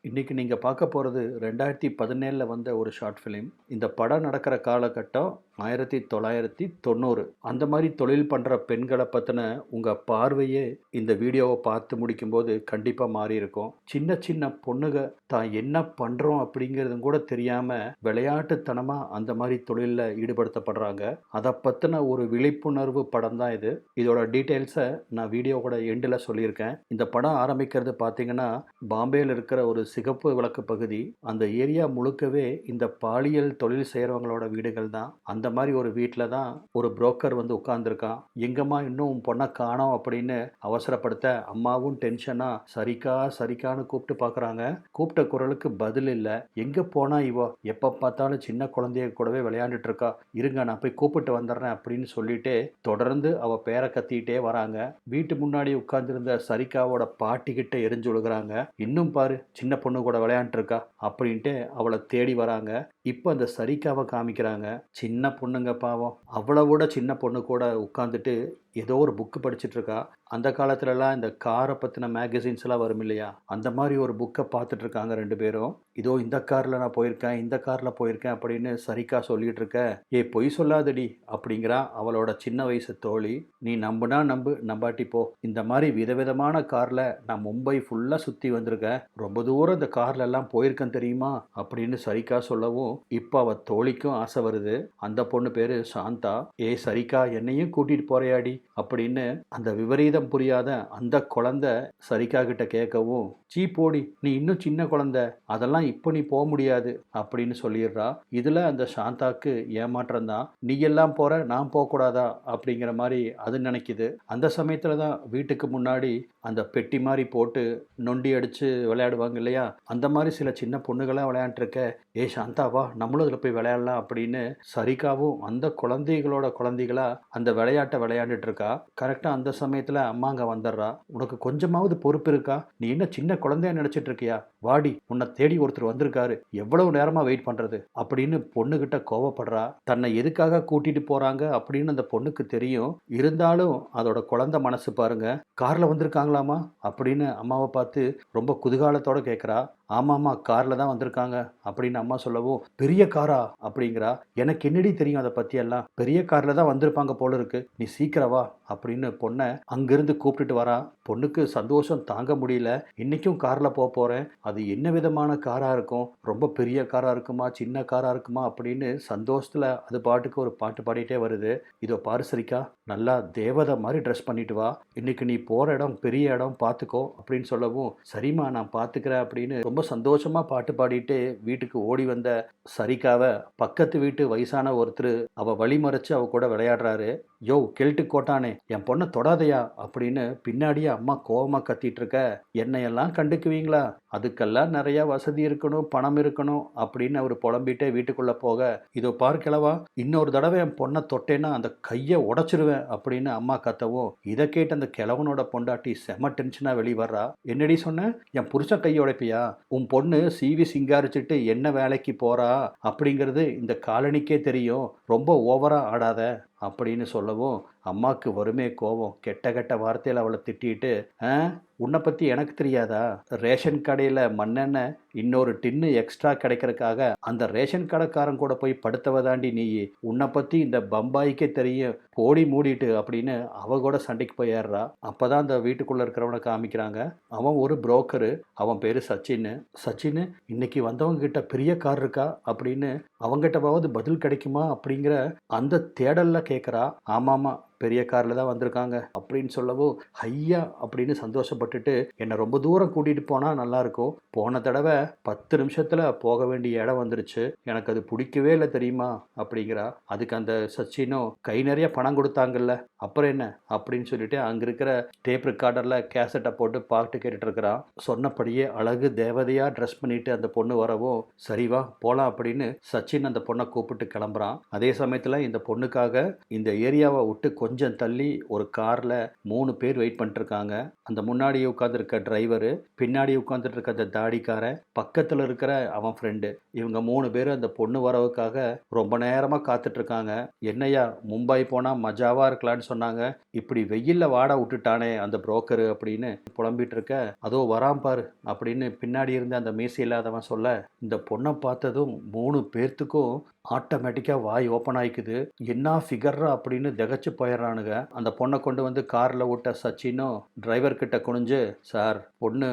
இன்னைக்கு நீங்க பார்க்க போறது 2017ல வந்த ஒரு ஷார்ட் ஃபிலிம். இந்த படம் நடக்கிற காலகட்டம் 1990. அந்த மாரி தொழில் பண்ற பெண்கள பத்தின உங்க பார்வையே இந்த வீடியோவ பார்த்து முடிக்கும்போது கண்டிப்பா மாறியிருக்கும். சின்ன சின்ன பொண்ணுக தான் என்ன பண்றோம் அப்படிங்கிறதும் கூட தெரியாம விளையாட்டுத்தனமா அந்த மாரி தொழில்ல ஈடுபடுத்தப்படுறாங்க. அத பத்தின ஒரு விழிப்புணர்வு படம் தான் இது. இதோட டீட்டெயில்ஸ நான் வீடியோவோட எண்டுல சொல்லியிருக்கேன். இந்த படம் ஆரம்பிக்கிறது பார்த்தீங்கன்னா, பாம்பேல இருக்கிற ஒரு சிகப்பு விளக்கு பகுதி. அந்த ஏரியா முழுக்கவே இந்த பாலியல் தொழில் செய்றவங்களோட வீடுகள் தான். அந்த மாரி ஒரு வீட்ல தான் ஒரு புரோக்கர் வந்து உட்கார்ந்திருக்கான். "எங்கம்மா இன்னும் உன் பொண்ண காணோம்" அப்படின்னு அவசரப்படுத்த, அம்மாவும் டென்ஷனா "சரிக்கா, சரிக்கான்னு" கூப்பிட்டு பார்க்குறாங்க. கூப்பிட்ட குரலுக்கு பதில் இல்ல. "எங்க போனா இவ? எப்ப பார்த்தாலும் சின்ன குழந்தைய கூடவே விளையாண்டுட்டு இருக்கா. இருங்க நான் போய் கூப்பிட்டு வந்துடுறேன்" அப்படின்னு சொல்லிட்டு தொடர்ந்து அவ பேர கத்திக்கிட்டே வராங்க. வீட்டு முன்னாடி உட்கார்ந்திருந்த சரிகாவோட பாட்டி கிட்ட எரிஞ்சு விழுகுறாங்க. "இன்னும் பாரு சின்ன பொண்ணு கூட விளையாண்டுருக்கா" அப்படின்ட்டு அவளை தேடி வராங்க. இப்போ அந்த சரிகாவை காமிக்கிறாங்க. சின்ன பொண்ணுங்க பாவம். அவளை விட சின்ன பொண்ணு கூட உட்காந்துட்டு ஏதோ ஒரு புக்கு படிச்சுட்டு இருக்கா. அந்த காலத்துலலாம் இந்த காரை பற்றின மேகசின்ஸ் எல்லாம் வரும் இல்லையா, அந்த மாதிரி ஒரு புக்கை பார்த்துட்டு இருக்காங்க ரெண்டு பேரும். "இதோ இந்த காரில் நான் போயிருக்கேன், இந்த காரில் போயிருக்கேன்" அப்படின்னு சரிகா சொல்லிட்டு இருக்க, "ஏய் பொய் சொல்லாதடி" அப்படிங்கிறா அவளோட சின்ன வயசு தோழி. "நீ நம்புனா நம்பு, நம்பாட்டி போ. இந்த மாதிரி விதவிதமான காரில் நான் மும்பை ஃபுல்லாக சுற்றி வந்திருக்கேன். ரொம்ப தூரம் இந்த கார்ல எல்லாம் போயிருக்கேன் தெரியுமா" அப்படின்னு சரிகா சொல்லவும், இப்போ அவ தோழிக்கும் ஆசை வருது. அந்த பொண்ணு பேரு சாந்தா. "ஏய் சரிகா, என்னையும் கூட்டிட்டு போறியாடி" அப்படின்னு அந்த விபரீதம் புரியாத அந்த குழந்தை சரிகா கிட்ட கேட்கவும், "சீ போடி, நீ இன்னும் சின்ன குழந்தை, அதெல்லாம் இப்போ நீ போக முடியாது" அப்படின்னு சொல்லிடுறா. இதுல அந்த சாந்தாக்கு ஏமாற்றம் தான். "நீ எல்லாம் போற, நான் போகக்கூடாதா" அப்படிங்கிற மாதிரி அது நினைக்குது. அந்த சமயத்துல தான் வீட்டுக்கு முன்னாடி அந்த பெட்டி மாதிரி போட்டு நொண்டி அடிச்சு விளையாடுவாங்க இல்லையா, அந்த மாதிரி சில சின்ன பொண்ணுகளாம் விளையாண்டுருக்க. "ஏ சாந்தா வா, நம்மளும் அதில் போய் விளையாடலாம்" அப்படின்னு சரிகாவும் அந்த குழந்தைகளோட குழந்தைகளா அந்த விளையாட்டை விளையாண்டுட்டு இருக்கா. கரெக்டாக அந்த சமயத்தில் அம்மா அங்கே வந்துடுறா. "உனக்கு கொஞ்சமாவது பொறுப்பு இருக்கா? நீ என்ன சின்ன குழந்தையா நினைச்சிட்டு இருக்கியா? வாடி, உன்னை தேடி ஒருத்தர் வந்திருக்காரு, எவ்வளவு நேரமா வெயிட் பண்றது" அப்படின்னு பொண்ணுகிட்ட கோவப்படுறா. தன்னை எதுக்காக கூட்டிட்டு போறாங்க அப்படின்னு அந்த பொண்ணுக்கு தெரியும். இருந்தாலும் அதோட குழந்தை மனசு பாருங்க. "கார்ல வந்திருக்காங்களாமா" அப்படின்னு அம்மாவை பார்த்து ரொம்ப குதூகலத்தோட கேட்குறா. "ஆமாம்மா, காரில் தான் வந்திருக்காங்க" அப்படின்னு அம்மா சொல்லவும், "பெரிய காரா" அப்படிங்கிறா. "எனக்கு என்னடி தெரியும் அதை பற்றியெல்லாம், பெரிய காரில் தான் வந்திருப்பாங்க போல இருக்கு, நீ சீக்கிரம் வா" அப்படின்னு பொண்ணை அங்கிருந்து கூப்பிட்டுட்டு வரா. பொண்ணுக்கு சந்தோஷம் தாங்க முடியல. "இன்னைக்கும் காரில் போகிறேன், அது என்ன விதமான காராக இருக்கும், ரொம்ப பெரிய காராக இருக்குமா, சின்ன காராக இருக்குமா" அப்படின்னு சந்தோஷத்தில் அது பாட்டுக்கு ஒரு பாட்டு பாடிட்டே வருது. "இதோ பாரு சரிக்கா, நல்லா தேவதை மாதிரி ட்ரெஸ் பண்ணிட்டு வா, இன்னைக்கு நீ போகிற இடம் பெரிய இடம் பார்த்துக்கோ" அப்படின்னு சொல்லவும், "சரிம்மா நான் பார்த்துக்கிறேன்" அப்படின்னு ரொம்ப சந்தோஷமா பாட்டு பாடிட்டு வீட்டுக்கு ஓடி வந்த சரிகாவை பக்கத்து வீட்டு வயசான ஒருத்தர் அவ வழிமறைச்சு அவ கூட விளையாடுறாரு. "யோ கெல்ட்டு கோட்டானே, என் பொண்ணை தொடாதையா" அப்படின்னு பின்னாடியே அம்மா கோவமா கத்திட்டு இருக்க, "என்னையெல்லாம் கண்டுக்குவீங்களா, அதுக்கெல்லாம் நிறைய வசதி இருக்கணும், பணம் இருக்கணும்" அப்படின்னு அவர் புலம்பிட்டே வீட்டுக்குள்ள போக, "இதோ பார் கிழவா, இன்னொரு தடவை என் பொண்ணை தொட்டேன்னா அந்த கையை உடைச்சிருவேன்" அப்படின்னு அம்மா கத்தவும், இதை கேட்டு அந்த கிழவனோட பொண்டாட்டி செம டென்ஷனா வெளியே வர்றா. "என்னடி சொன்ன, என் புருஷன் கையை உடைப்பியா? உன் பொண்ணு சீவி சிங்காரிச்சிட்டு என்ன வேலைக்கு போறா அப்படிங்கிறது இந்த காலனிக்கே தெரியும், ரொம்ப ஓவரா ஆடாத" அப்படின்னு சொல்லவும், அம்மாவுக்கு வருமே கோவம். கெட்ட கெட்ட வார்த்தையில் அவளை திட்டிட்டு, "ஆ, உன்னை பற்றி எனக்கு தெரியாதா? ரேஷன் கடையில் மண்ணெண்ணெய் இன்னொரு டின்னு எக்ஸ்ட்ரா கிடைக்கிறதுக்காக அந்த ரேஷன் கடைக்காரன் கூட போய் படுத்தவ தாண்டி நீ, உன்னை பற்றி இந்த பம்பாய்க்கே தெரியும், போடி மூடிட்டு" அப்படின்னு அவ கூட சண்டைக்கு போய் ஏறுறா. அப்பதான் அந்த வீட்டுக்குள்ள இருக்கிறவனை காமிக்கிறாங்க. அவன் ஒரு புரோக்கரு. அவன் பேரு சச்சின்னு. "சச்சின்னு, இன்னைக்கு வந்தவங்க கிட்ட பெரிய கார் இருக்கா" அப்படின்னு அவங்கிட்டவாவது பதில் கிடைக்குமா அப்படிங்கிற அந்த தேடல்ல கேட்குறா. "ஆமாமா, பெரிய காரில் தான் வந்திருக்காங்க" அப்படின்னு சொல்லவும், "ஐயா" அப்படின்னு சந்தோஷப்பட்டுட்டு, "என்னை ரொம்ப தூரம் கூட்டிகிட்டு போனால் நல்லாயிருக்கும், போன தடவை 10 நிமிஷத்தில் போக வேண்டிய இடம் வந்துருச்சு, எனக்கு அது பிடிக்கவே இல்லை தெரியுமா" அப்படிங்கிறா. அதுக்கு அந்த சச்சினும், "கை நிறைய பணம் கொடுத்தாங்கல்ல, அப்புறம் என்ன" அப்படின்னு சொல்லிட்டு அங்கே இருக்கிற டேப் ரெக்கார்டரில் கேசட்டை போட்டு பாட்டு கேட்டுட்டு இருக்கிறான். சொன்னபடியே அழகு தேவதையாக ட்ரெஸ் பண்ணிட்டு அந்த பொண்ணு வரவும், "சரி வா போகலாம்" அப்படின்னு சச்சின் அந்த பொண்ணை கூப்பிட்டு கிளம்புறான். அதே சமயத்தில் இந்த பொண்ணுக்காக இந்த ஏரியாவை விட்டு கொஞ்ச கொஞ்சம் தள்ளி ஒரு காரில் 3 பேர் வெயிட் பண்ணிட்டுருக்காங்க. அந்த முன்னாடி உட்காந்துருக்க டிரைவரு, பின்னாடி உட்காந்துட்டு இருக்க அந்த தாடிக்காரன், பக்கத்தில் இருக்கிற அவன் ஃப்ரெண்டு. இவங்க 3 பேரும் அந்த பொண்ணு வரவுக்காக ரொம்ப நேரமாக காத்துட்ருக்காங்க. என்னய்யா மும்பை போனால் மஜாவாக இருக்கலான்னு சொன்னாங்க, இப்படி வெயிலில் வாட விட்டுட்டானே அந்த புரோக்கரு அப்படின்னு புலம்பிட்டு இருக்க, அதோ வரான் பாரு அப்படின்னு பின்னாடி இருந்த அந்த மீசை இல்லாதவன் சொல்ல, இந்த பொண்ணை பார்த்ததும் 3 பேர்த்துக்கும் ஆட்டோமேட்டிக்காக வாய் ஓப்பன் ஆகிக்குது. என்ன ஃபிகர்ரா அப்படின்னு திகச்சு போயிடுறானுங்க. அந்த பொண்ணை கொண்டு வந்து காரில் விட்ட சச்சினும் டிரைவர் கிட்ட குனிஞ்சு, சார் பொண்ணு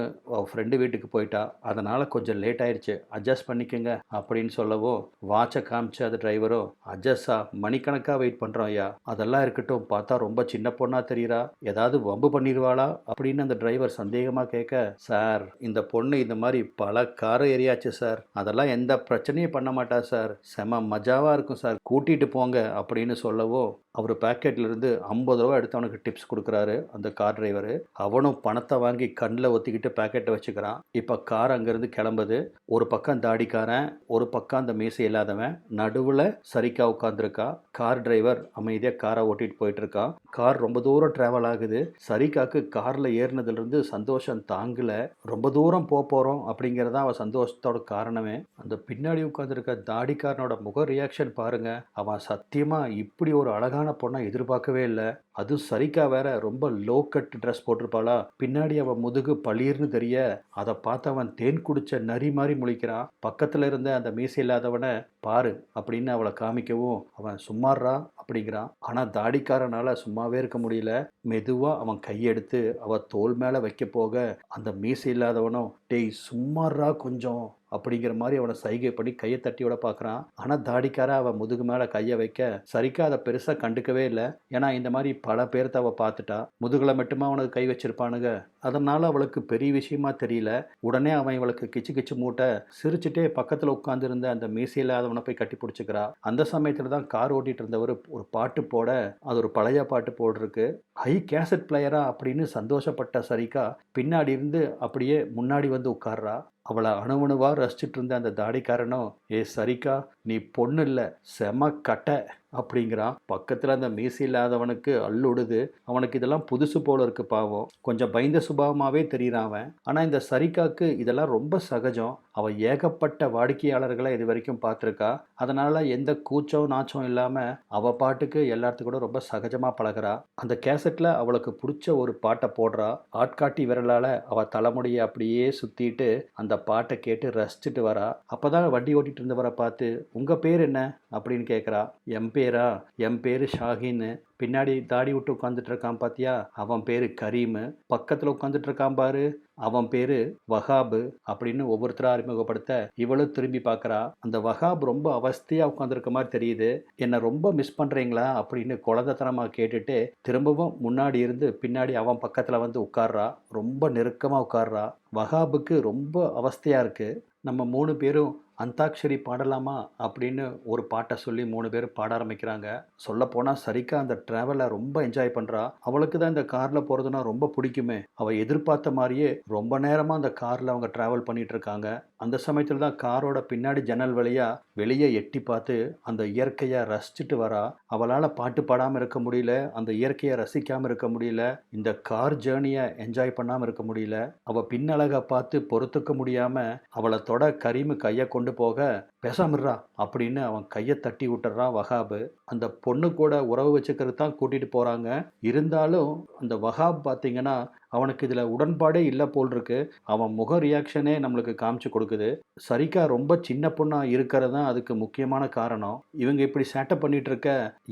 ஃப்ரெண்டு வீட்டுக்கு போயிட்டா, அதனால் கொஞ்சம் லேட் ஆயிடுச்சு, அட்ஜஸ்ட் பண்ணிக்கோங்க அப்படின்னு சொல்லவும், வாட்சை காமிச்சு அது டிரைவரும், அட்ஜஸ்டா மணிக்கணக்காக வெயிட் பண்ணுறோம் ஐயா, அதெல்லாம் இருக்கட்டும், பார்த்தா ரொம்ப சின்ன பொண்ணாக தெரியுறா, ஏதாவது வம்பு பண்ணிடுவாளா அப்படின்னு அந்த டிரைவர் சந்தேகமாக கேட்க, சார் இந்த பொண்ணு இந்த மாதிரி பல காரை ஏறியாச்சு சார், அதெல்லாம் எந்த பிரச்சனையும் பண்ண மாட்டா சார், செம மஜாவாக இருக்கும் சார், கூட்டிகிட்டு போங்க அப்படின்னு சொல்லவோ, அவர் பேக்கெட்லேருந்து 50 ரூபா எடுத்து அவனுக்கு டிப்ஸ் கொடுக்குறாரு அந்த கார் டிரைவரு. அவனும் பணத்தை வாங்கி கண்ணில் ஒத்திக்கிட்டு பேக்கெட்டை வச்சுக்கிறான். இப்போ கார் அங்கேருந்து கிளம்புது. ஒரு பக்கம் தாடிக்காரன், ஒரு பக்கம் அந்த மீசை இல்லாதவன், நடுவில் சரிக்கா உட்காந்துருக்கா. கார் டிரைவர் அமைதியாக காரை ஓட்டிகிட்டு போயிட்டு இருக்கான். கார் ரொம்ப தூரம் ட்ராவல் ஆகுது. சரிக்காக்கு காரில் ஏறினதுலேருந்து சந்தோஷம் தாங்கலை. ரொம்ப தூரம் போகிறோம் அப்படிங்கிறதான் அவன் சந்தோஷத்தோட காரணமே. அந்த பின்னாடி உட்காந்துருக்க தாடிக்காரனோட முக ரியாக்ஷன் பாருங்க. அவன் சத்தியமாக இப்படி ஒரு அழகான பொண்ணை எதிர்பார்க்கவே இல்லை. அதுவும் சரிக்கா வேற ரொம்ப லோ கட் ட்ரெஸ் போட்டிருப்பாளா, பின்னாடி அவன் முதுகு பளிர்னு தெரிய, அதை பார்த்து அவன் தேன் குடிச்ச நரி மாதிரி முழிக்கிறான். பக்கத்தில் இருந்த அந்த மீசை இல்லாதவனை பாரு அப்படின்னு அவளை காமிக்கவும், அவன் சும்மாறா அப்படிங்கிறான். ஆனால் தாடிக்காரனால சும்மாவே இருக்க முடியல. மெதுவாக அவன் கையெடுத்து அவள் தோல் மேலே வைக்க போக, அந்த மீசை இல்லாதவனும் டேய் சும்மாறா கொஞ்சம் அப்படிங்கிற மாதிரி அவனை சைகை பண்ணி கையை தட்டி விட பார்க்குறான். ஆனால் தாடிக்கார அவன் முதுகு மேலே கையை வைக்க, சரிக்கா அதை பெருசாக கண்டுக்கவே இல்லை. ஏன்னா இந்த மாதிரி பல பேர்த்த அவள் பார்த்துட்டா. முதுகில் மட்டுமா அவனுக்கு கை வச்சிருப்பானுங்க. அதனால் அவளுக்கு பெரிய விஷயமா தெரியல. உடனே அவன் இவளுக்கு கிச்சு கிச்சு மூட்டை சிரிச்சுட்டே பக்கத்தில் உட்காந்துருந்த அந்த மீசையில் அவனை போய் கட்டி பிடிச்சிக்கிறா. அந்த சமயத்தில் தான் கார் ஓட்டிகிட்டு இருந்தவர் ஒரு பாட்டு போட, அது ஒரு பழைய பாட்டு போட்டிருக்கு. ஹை கேசட் பிளேயரா அப்படின்னு சந்தோஷப்பட்ட சரிக்கா பின்னாடி இருந்து அப்படியே முன்னாடி வந்து உட்கார்றா. அவளை அணுவணுவாக ரசிச்சுட்டு இருந்த அந்த தாடிக்காரனும், ஏ சரிக்கா நீ பொண்ணு இல்லை செம கட்டை அப்படிங்கிறான். பக்கத்தில் அந்த மீசி இல்லாதவனுக்கு அல்லுடுது. அவனுக்கு இதெல்லாம் புதுசு போல இருக்கு பாவம். கொஞ்சம் பயந்த சுபாவமாகவே தெரிகிறான் அவன். ஆனால் இந்த சரிக்காக்கு இதெல்லாம் ரொம்ப சகஜம். அவள் ஏகப்பட்ட வாடிக்கையாளர்களை இது வரைக்கும் பார்த்துருக்கா. அதனால் எந்த கூச்சம் நாச்சம் இல்லாமல் அவள் பாட்டுக்கு எல்லாத்துக்கும் கூட ரொம்ப சகஜமாக பழகிறா. அந்த கேசட்டில் அவளுக்கு பிடிச்ச ஒரு பாட்டை போடுறா. ஆட்காட்டி விரலால் அவள் தலைமுடியை அப்படியே சுற்றிட்டு அந்த பாட்டை கேட்டு ரசிச்சுட்டு வரா. அப்போ தான் வண்டி ஓட்டிகிட்டு இருந்தவரை பார்த்து, உங்கள் பேர் என்ன அப்படின்னு கேட்குறா. என் பேர் ஷாஹின்னு. பின்னாடி தாடி விட்டு உட்காந்துட்டு இருக்கான் பார்த்தியா, அவன் பேர் கரீமு. பக்கத்தில் உட்காந்துட்டு இருக்கான் பாரு, அவன் பேர் வஹாபு அப்படின்னு ஒவ்வொருத்தராக அறிமுகப்படுத்த, இவளும் திரும்பி பார்க்குறா. அந்த வஹாப் ரொம்ப அவஸ்தையாக உட்காந்துருக்க மாதிரி தெரியுது. என்னை ரொம்ப மிஸ் பண்ணுறீங்களா அப்படின்னு குழந்தைத்தனமாக கேட்டுட்டு திரும்பவும் முன்னாடி இருந்து பின்னாடி அவன் பக்கத்தில் வந்து உட்கார்றா. ரொம்ப நெருக்கமாக உட்கார்றா. வஹாபுக்கு ரொம்ப அவஸ்தையாக இருக்குது. நம்ம 3 பேரும் அந்தாக்ஷரி பாடலாமா அப்படின்னு ஒரு பாட்டை சொல்லி 3 பேர் பாட ஆரம்பிக்கிறாங்க. சொல்லப்போனால் சரிக்கா அந்த ட்ராவலை ரொம்ப என்ஜாய் பண்ணுறா. அவளுக்கு தான் இந்த காரில் போகிறதுனா ரொம்ப பிடிக்குமே. அவள் எதிர்பார்த்த மாதிரியே ரொம்ப நேரமாக அந்த காரில் அவங்க ட்ராவல் பண்ணிகிட்டு இருக்காங்க. அந்த சமயத்தில் தான் காரோட பின்னாடி ஜன்னல் வழியாக வெளியே எட்டி பார்த்து அந்த இயற்கையை ரசிச்சுட்டு வரா. அவளால் பாட்டு பாடாமல் இருக்க முடியல, அந்த இயற்கையை ரசிக்காமல் இருக்க முடியல, இந்த கார் ஜேர்னியை என்ஜாய் பண்ணாமல் இருக்க முடியல. அவள் பின்னழகை பார்த்து பொறுத்துக்க முடியாமல் அவளை தொட கரீமு கையை கொண்டு போக, பேசாமிட்றா அப்படின்னு அவன் கையை தட்டி விட்டுறான் வஹாபு. அந்த பொண்ணு கூட உறவு வச்சுக்கிறது தான் கூட்டிகிட்டு போகிறாங்க. இருந்தாலும் அந்த வஹாப் பார்த்தீங்கன்னா அவனுக்கு இதில் உடன்பாடே இல்லை போல் இருக்கு. அவன் முக ரியாக்ஷனே நம்மளுக்கு காமிச்சு கொடுக்குது. சரிக்கா ரொம்ப சின்ன பொண்ணாக இருக்கிறது தான் அதுக்கு முக்கியமான காரணம். இவங்க இப்படி சேட்டை பண்ணிட்டு இருக்க,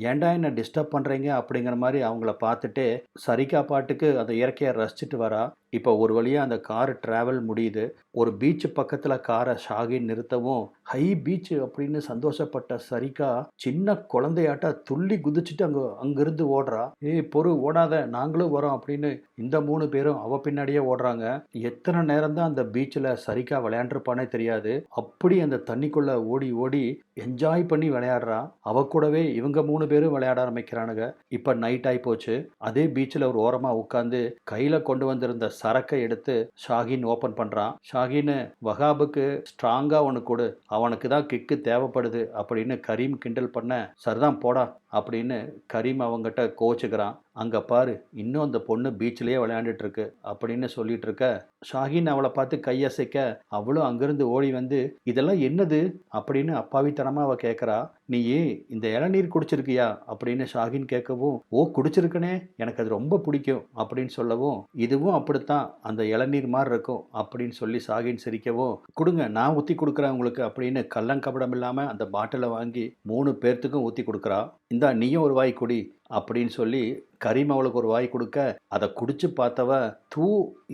ஏன்டா என்ன டிஸ்டர்ப் பண்ணுறீங்க அப்படிங்கிற மாதிரி அவங்கள பார்த்துட்டு சரிக்கா பாட்டுக்கு அந்த இயற்கையை ரசிச்சுட்டு வரா. இப்போ ஒரு வழியாக அந்த கார் ட்ராவல் முடியுது. ஒரு பீச்சு பக்கத்தில் காரை ஷாகின் நிறுத்தவும், ஹை பீச்சு அப்படின்னு சந்தோஷப்பட்ட சரிக்கா சின்ன குழந்தையாட்ட துள்ளி குதிச்சுட்டு அங்கிருந்து ஓடுறா. ஏய் பொறு ஓடாத, நாங்களும் வரோம் அப்படின்னு இந்த 3 பேரும் அவ பின்னாடியே ஓடுறாங்க. எத்தனை நேரம் தான் அந்த பீச்சில் சரிக்கா விளையாண்டுருப்பானே தெரியாது. அப்படி அந்த தண்ணிக்குள்ளே ஓடி ஓடி என்ஜாய் பண்ணி விளையாடுறா. அவ கூடவே இவங்க 3 பேரும் விளையாட ஆரம்பிக்கிறானுங்க. இப்போ நைட் ஆகி போச்சு. அதே பீச்சில் ஒரு ஓரமாக உட்காந்து கையில் கொண்டு வந்திருந்த சரக்கை எடுத்து ஷாகின் ஓப்பன் பண்ணுறான். ஷாகின், வஹாபுக்கு ஸ்ட்ராங்காக ஒன்று கொடு, அவனுக்கு தான் கிக்கு தேவைப்படுது அப்படின்னு கரீம் கிண்டல் பண்ண, சரிதான் போடா அப்படின்னு கரீம் அவங்ககிட்ட கோச்சுக்கிறான். அங்கே பாரு, இன்னும் அந்த பொண்ணு பீச்சிலேயே விளையாண்டுட்டு இருக்கு அப்படின்னு சொல்லிட்டு இருக்க, ஷாஹின் அவளை பார்த்து கையசைக்க அவளும் அங்கிருந்து ஓடி வந்து, இதெல்லாம் என்னது அப்படின்னு அப்பாவித்தனமாக அவள் கேட்குறா. நீ இந்த இளநீர் குடிச்சிருக்கியா அப்படின்னு ஷாஹின் கேட்கவும், ஓ குடிச்சிருக்கனே, எனக்கு அது ரொம்ப பிடிக்கும் அப்படின்னு சொல்லவும், இதுவும் அப்படித்தான், அந்த இளநீர் மாதிரி இருக்கும் அப்படின்னு சொல்லி ஷாஹின் சிரிக்கவும், கொடுங்க நான் ஊற்றி கொடுக்குறேன் உங்களுக்கு அப்படின்னு கள்ளங்கபடம் இல்லாமல் அந்த பாட்டிலை வாங்கி 3 பேர்த்துக்கும் ஊற்றி கொடுக்குறா. இந்தா நீயும் ஒரு வாய் குடி அப்படின்னு சொல்லி கரீம் அவளுக்கு ஒரு வாய் கொடுக்க, அதை குடிச்சு பார்த்தவ, தூ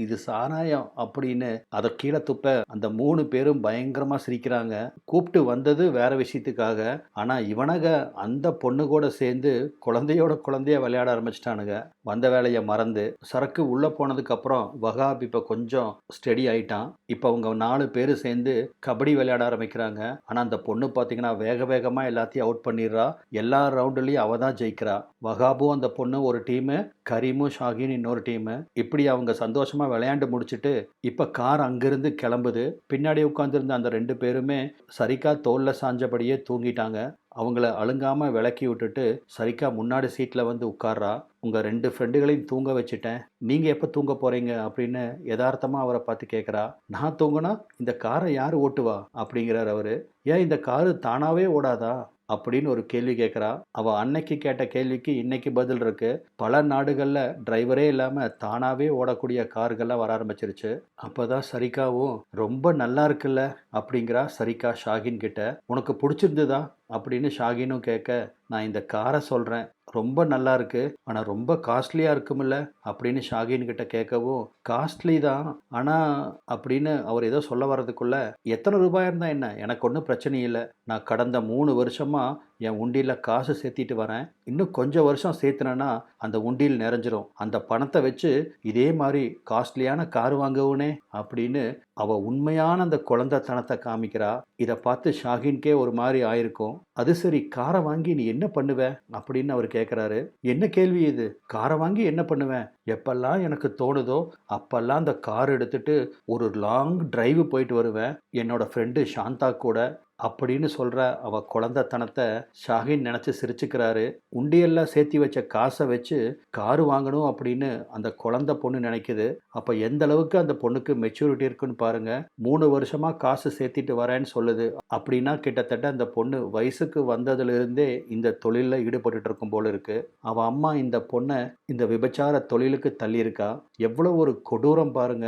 இது சாராயம் அப்படின்னு அதை கீழே துப்ப அந்த 3 பேரும் பயங்கரமா சிரிக்கிறாங்க. கூப்பிட்டு வந்தது வேற விஷயத்துக்காக, ஆனா இவனக அந்த பொண்ணு கூட சேர்ந்து குழந்தையா விளையாட ஆரம்பிச்சிட்டானுங்க. வந்த வேலையை மறந்து சரக்கு உள்ள போனதுக்கு அப்புறம் வகாப் இப்ப கொஞ்சம் ஸ்டெடி ஆயிட்டான். இப்ப அவங்க 4 பேர் சேர்ந்து கபடி விளையாட ஆரம்பிக்கிறாங்க. ஆனா அந்த பொண்ணு பாத்தீங்கன்னா வேகமா எல்லாத்தையும் அவுட் பண்ணிடுறா. எல்லா ரவுண்டுலயும் அவ தான் ஜெயிக்கிறா. வகாபும் அந்த பொண்ணு ஒரு டீமு, கரீமும் ஷாஹின் இன்னொரு டீமு. இப்படி அவங்க சந்தோஷமா விளையாண்டு முடிச்சுட்டு இப்ப கார் அங்கிருந்து கிளம்புது. பின்னாடி உட்காந்துருந்த அந்த 2 பேருமே சரிக்கா தோல்ல சாஞ்சபடியே தூங்கிட்டாங்க. அவங்கள அழுங்காம விலக்கி விட்டுட்டு சரிக்கா முன்னாடி சீட்டில் வந்து உட்கார்றா. உங்கள் 2 ஃப்ரெண்டுகளையும் தூங்க வச்சுட்டேன், நீங்கள் எப்போ தூங்க போகிறீங்க அப்படின்னு யதார்த்தமாக அவரை பார்த்து கேட்குறா. நான் தூங்கினா இந்த காரை யார் ஓட்டுவா அப்படிங்கிறார் அவர். ஏன் இந்த காரு தானாகவே ஓடாதா அப்படின்னு ஒரு கேள்வி கேட்குறா. அவள் அன்னைக்கு கேட்ட கேள்விக்கு இன்னைக்கு பதில் இருக்கு. பல நாடுகளில் டிரைவரே இல்லாமல் தானாகவே ஓடக்கூடிய கார்கள்லாம் வர ஆரம்பிச்சிருச்சு. அப்போ தான் சரிகாவும் ரொம்ப நல்லா இருக்குல்ல அப்படிங்கிறா சரிகா ஷாஹின் கிட்ட. உனக்கு பிடிச்சிருந்துதா அப்படின்னு ஷாஹினும் கேட்க, நான் இந்த காரை சொல்கிறேன், ரொம்ப நல்லா இருக்கு, ஆனால் ரொம்ப காஸ்ட்லியாக இருக்குமில்ல அப்படின்னு ஷாஹின் கிட்ட கேட்கவும், காஸ்ட்லி தான் ஆனால் அப்படின்னு அவர் ஏதோ சொல்ல வர்றதுக்குள்ள, எத்தனை ரூபாய் இருந்தால் என்ன, எனக்கு ஒன்றும் பிரச்சனை இல்லை, நான் கடந்த 3 வருஷமாக என் உண்டியில் காசு சேர்த்திட்டு வரேன், இன்னும் கொஞ்சம் வருஷம் சேர்த்துனேன்னா அந்த உண்டியில் நிறைஞ்சிரும், அந்த பணத்தை வச்சு இதே மாதிரி காஸ்ட்லியான கார் வாங்குவனே அப்படின்னு அவ உண்மையான அந்த குழந்தைத்தனத்தை காமிக்கிறா. இதை பார்த்து ஷாஹின்கே ஒரு மாதிரி ஆயிருக்கும். அது சரி, காரை வாங்கி நீ என்ன பண்ணுவ அப்படின்னு அவர் கேட்குறாரு. என்ன கேள்வி இது, காரை வாங்கி என்ன பண்ணுவேன், எப்பெல்லாம் எனக்கு தோணுதோ அப்பெல்லாம் அந்த கார் எடுத்துட்டு ஒரு லாங் டிரைவ் போயிட்டு வருவேன் என்னோட ஃப்ரெண்டு சாந்தா கூட அப்படின்னு சொல்கிற அவ குழந்தைத்தனத்தை ஷாஹின் நினச்சி சிரிச்சுக்கிறாரு. உண்டியெல்லாம் சேர்த்தி வச்ச காசை வச்சு காரு வாங்கணும் அப்படின்னு அந்த குழந்தை பொண்ணு நினைக்குது. அப்போ எந்த அளவுக்கு அந்த பொண்ணுக்கு மெச்சூரிட்டி இருக்குன்னு பாருங்க. 3 வருஷமாக காசு சேர்த்திட்டு வரேன்னு சொல்லுது அப்படின்னா கிட்டத்தட்ட அந்த பொண்ணு வயசுக்கு வந்ததுலேருந்தே இந்த தொழிலில் ஈடுபட்டு இருக்கும் போல இருக்கு. அவள் அம்மா இந்த பொண்ணை இந்த விபச்சார தொழிலுக்கு தள்ளியிருக்கா. எவ்வளோ ஒரு கொடூரம் பாருங்க.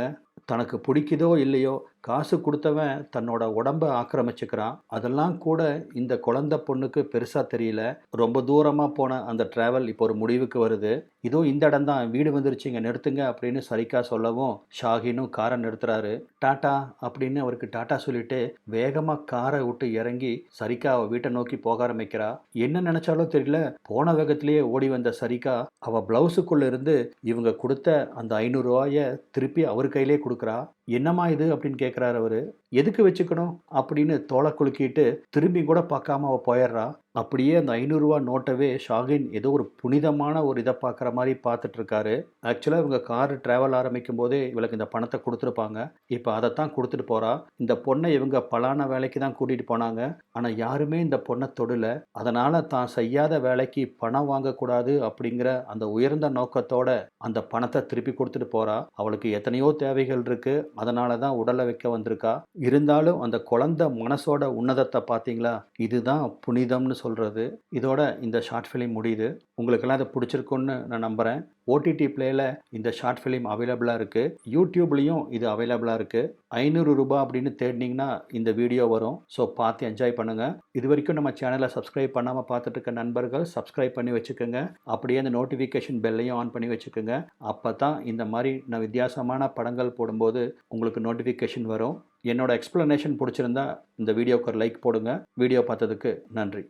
தனக்கு பிடிக்குதோ இல்லையோ காசு கொடுத்தவன் தன்னோட உடம்ப ஆக்கிரமிச்சுக்கிறான். அதெல்லாம் கூட இந்த குழந்தை பொண்ணுக்கு பெருசாக தெரியல. ரொம்ப தூரமாக போன அந்த டிராவல் இப்போ ஒரு முடிவுக்கு வருது. இதோ இந்த இடம் தான், வீடு வந்துருச்சு, இங்கே நிறுத்துங்க அப்படின்னு சரிக்கா சொல்லவும் ஷாஹினும் காரை நிறுத்துறாரு. டாட்டா அப்படின்னு அவருக்கு டாட்டா சொல்லிட்டு வேகமாக காரை விட்டு இறங்கி சரிக்கா அவள் வீட்டை நோக்கி போக ஆரம்பிக்கிறா. என்ன நினைச்சாலும் தெரியல, போன வேகத்திலேயே ஓடி வந்த சரிக்கா அவள் பிளவுஸுக்குள்ள இருந்து இவங்க கொடுத்த அந்த 500 ரூபாயை திருப்பி அவர் கையிலே கொடுக்குறா. என்னம்மா இது அப்படின்னு கேட்குறாரு அவரு. எதுக்கு வச்சுக்கணும் அப்படின்னு தோலை குலுக்கிட்டு திரும்பி கூட பார்க்காம அவள் போயிடுறா. அப்படியே அந்த 500 ரூபா நோட்டவே ஷாஹின் ஏதோ ஒரு புனிதமான ஒரு இதை பார்க்குற மாதிரி பார்த்துட்டு இருக்காரு. ஆக்சுவலாக இவங்க கார் டிராவல் ஆரம்பிக்கும் போதே இவளுக்கு இந்த பணத்தை கொடுத்துருப்பாங்க. இப்போ அதைத்தான் கொடுத்துட்டு போகிறா. இந்த பொண்ணை இவங்க பலான வேலைக்கு தான் கூட்டிகிட்டு போனாங்க. ஆனால் யாருமே இந்த பொண்ணை தொடல. அதனால் தான் செய்யாத வேலைக்கு பணம் வாங்கக்கூடாது அப்படிங்கிற அந்த உயர்ந்த நோக்கத்தோட அந்த பணத்தை திருப்பி கொடுத்துட்டு போகிறா. அவளுக்கு எத்தனையோ தேவைகள் இருக்குது, அதனால தான் உடலை வைக்க வந்திருக்கா. இருந்தாலும் அந்த குழந்தை மனசோட உன்னதத்தை பார்த்தீங்களா, இதுதான் புனிதம்னு சொல்கிறது. இதோட இந்த ஷார்ட் ஃபிலிம் முடியுது. உங்களுக்கெல்லாம் இது பிடிச்சிருக்குன்னு நான் நம்புகிறேன். ஓடிடி பிளேயில் இந்த ஷார்ட் ஃபிலிம் அவைலபிளாக இருக்குது. யூடியூப்லேயும் இது அவைலபிளாக இருக்குது. 500 ரூபாய் அப்படின்னு தேடினீங்கன்னா இந்த வீடியோ வரும். ஸோ பார்த்து என்ஜாய் பண்ணுங்கள். இது வரைக்கும் நம்ம சேனலை சப்ஸ்கிரைப் பண்ணாமல் பார்த்துட்டு இருக்க நண்பர்கள் சப்ஸ்கிரைப் பண்ணி வச்சுக்கோங்க. அப்படியே அந்த நோட்டிஃபிகேஷன் பெல்லையும் ஆன் பண்ணி வச்சுக்கோங்க. அப்போ தான் இந்த மாதிரி நான் வித்தியாசமான படங்கள் போடும்போது உங்களுக்கு நோட்டிஃபிகேஷன் வரும். என்னோட எக்ஸ்ப்ளனேஷன் பிடிச்சிருந்தா இந்த வீடியோக்கு ஒரு லைக் போடுங்க. வீடியோ பார்த்ததுக்கு நன்றி.